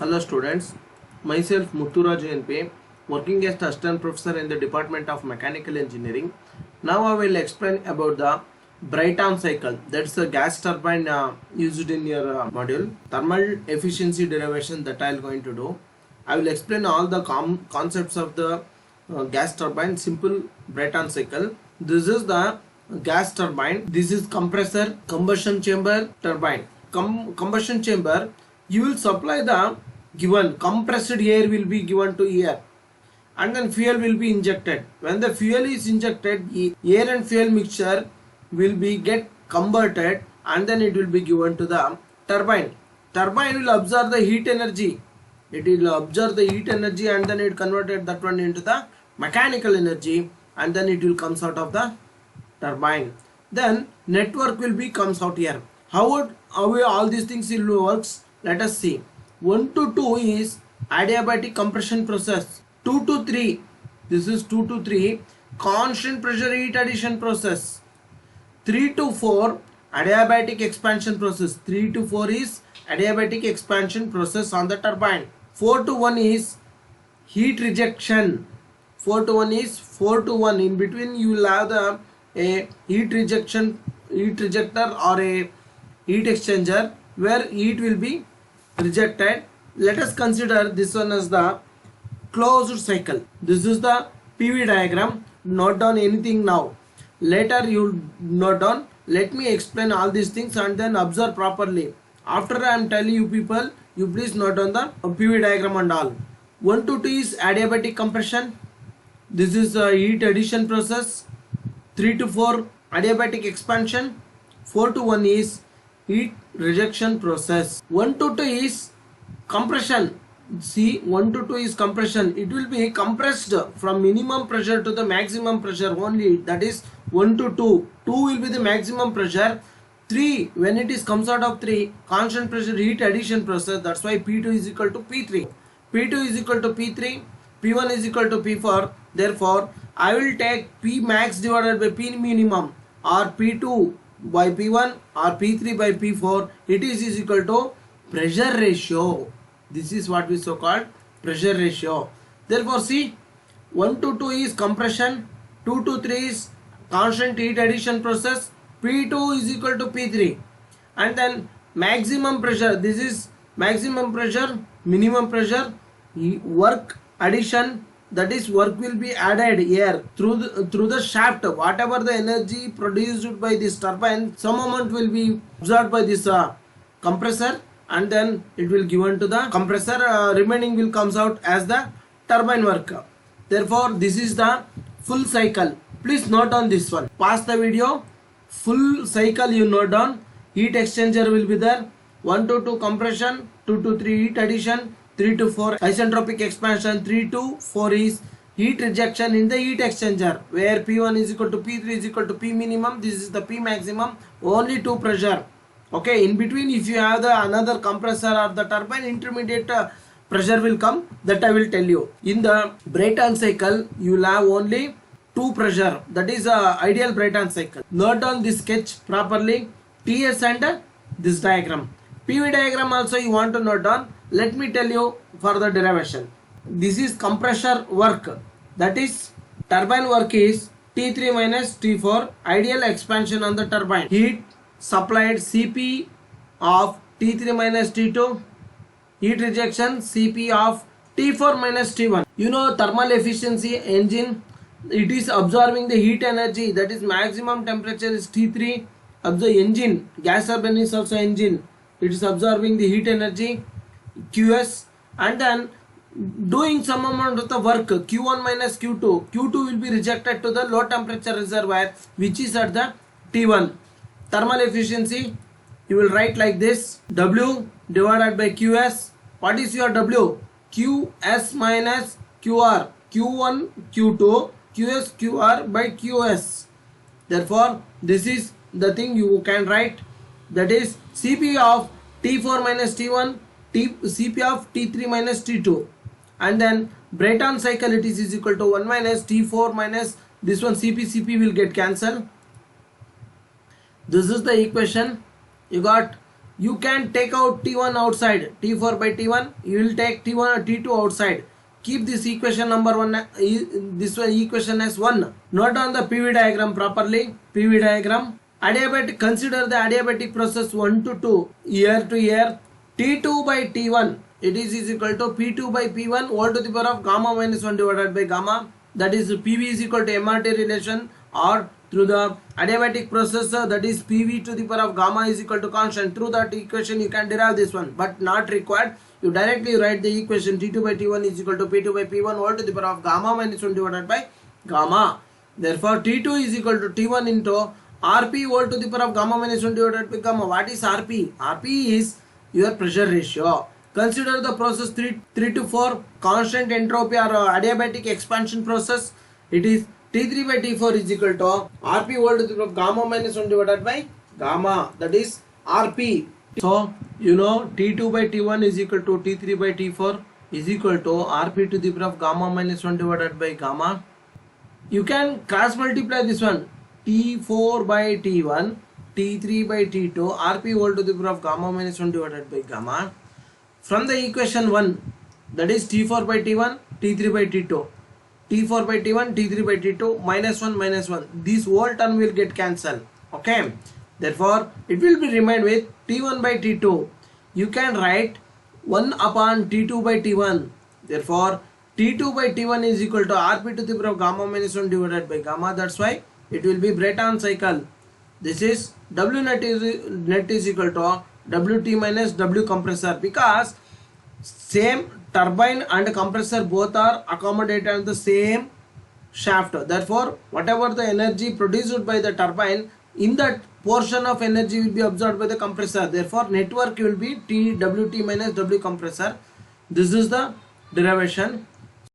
Hello students, myself Mutturaju NP, working as assistant professor in the Department of Mechanical Engineering. Now I will explain about the Brayton cycle. That's the gas turbine used in your module. Thermal efficiency derivation that I am going to do. I will explain all the concepts of the gas turbine, simple Brayton cycle. This is the gas turbine. This is compressor, combustion chamber, turbine. Combustion chamber, you will supply the given compressed air will be given to air, and then fuel will be injected. When the fuel is injected, air and fuel mixture will be get converted, and then it will be given to the turbine. Turbine will absorb the heat energy. It will absorb the heat energy, and then it converted that one into the mechanical energy, and then it will comes out of the turbine. Then network will be comes out here. How all these things will works? Let us see. 1 to 2 is adiabatic compression process. 2 to 3, this is 2 to 3 constant pressure heat addition process. 3 to 4 adiabatic expansion process. 3 to 4 is adiabatic expansion process on the turbine. 4 to 1 is heat rejection. 4 to 1 is 4 to 1. In between you will have a heat rejector or a heat exchanger where heat will be rejected. Let us consider this one as the closed cycle. This is the PV diagram. Note down anything now. Later you note down. Let me explain all these things and then observe properly. After I am telling you people, you please note down the PV diagram and all. 1 to 2 is adiabatic compression. This is a heat addition process. 3 to 4 adiabatic expansion. 4 to 1 is heat rejection process. 1 to 2 is compression. See, 1 to 2 is compression. It will be compressed from minimum pressure to the maximum pressure only. That is 1 to 2. 2 will be the maximum pressure. 3, when it is comes out of 3, constant pressure heat addition process. That's why P2 is equal to P3. P2 is equal to P3. P1 is equal to P4. Therefore, I will take P max divided by P minimum, or P2 by P1 or P3 by P4. It is equal to pressure ratio. This is what we so called pressure ratio. Therefore, see, 1 to 2 is compression, 2 to 3 is constant heat addition process, P2 is equal to P3, and then maximum pressure. This is maximum pressure, minimum pressure, work addition. That is, work will be added here through the shaft. Whatever the energy produced by this turbine, some amount will be absorbed by this compressor, and then it will given to the compressor. Remaining will comes out as the turbine work. Therefore, this is the full cycle. Please note down this one. Pause the video. Full cycle you note down. Heat exchanger will be there. 1 to 2 compression, 2 to 3 heat addition, 3 to 4 isentropic expansion, 3 to 4 is heat rejection in the heat exchanger, where P1 is equal to P3 is equal to P minimum. This is the P maximum. Only 2 pressure. Okay, in between if you have the another compressor or the turbine, intermediate pressure will come. That I will tell you. In the Brayton cycle, you will have only 2 pressure. That is ideal Brayton cycle. Note down this sketch properly. TS and this diagram. PV diagram also you want to note down. Let me tell you for the derivation. This is compressor work. That is, turbine work is T3 minus T4. Ideal expansion on the turbine. Heat supplied Cp of T3 minus T2. Heat rejection Cp of T4 minus T1. You know thermal efficiency engine. It is absorbing the heat energy. That is, maximum temperature is T3. Observe engine. Gas turbine is also engine. It is absorbing the heat energy. QS, and then doing some amount of the work, Q1 minus Q2. Q2 will be rejected to the low temperature reservoir, which is at the T1. Thermal efficiency, you will write like this: W divided by QS. What is your W? QS minus QR. Q1 Q2 QS QR by QS. Therefore, this is the thing you can write. That is Cp of T4 minus T1, Cp of T3 minus T2, and then Brayton cycle it is equal to 1 minus T4 minus this one. Cp will get cancelled. This is the equation. You got you can take out T1 outside, T4 by T1, you will take T1 or T2 outside. Keep this equation number 1, this one equation as 1. Note on the PV diagram properly. PV diagram. Adiabatic, consider the adiabatic process 1 to 2, year to year. T2 by T1, it is equal to P2 by P1 all to the power of gamma minus 1 divided by gamma. That is PV is equal to MRT relation, or through the adiabatic process, that is PV to the power of gamma is equal to constant. Through that equation you can derive this one, but not required. You directly write the equation T2 by T1 is equal to P2 by P1 all to the power of gamma minus 1 divided by gamma. Therefore T2 is equal to T1 into Rp all to the power of gamma minus 1 divided by gamma. What is Rp? Rp is your pressure ratio. Consider the process 3 to 4 constant entropy or adiabatic expansion process. It is T3 by T4 is equal to Rp all to the power of gamma minus 1 divided by gamma. That is Rp. So you know T2 by T1 is equal to T3 by T4 is equal to Rp to the power of gamma minus 1 divided by gamma. You can cross multiply this one. T4 by T1, T3 by T2, Rp all to the power of gamma minus 1 divided by gamma. From the equation 1, that is T4 by T1, T3 by T2. T4 by T1, T3 by T2, minus 1. This whole term will get cancelled. Okay. Therefore, it will be remained with T1 by T2. You can write 1 upon T2 by T1. Therefore, T2 by T1 is equal to Rp to the power of gamma minus 1 divided by gamma. That's why it will be Brayton cycle. This is W net is equal to Wt minus W compressor, because same turbine and compressor both are accommodated on the same shaft. Therefore, whatever the energy produced by the turbine, in that portion of energy will be absorbed by the compressor. Therefore, network will be T Wt minus W compressor. This is the derivation.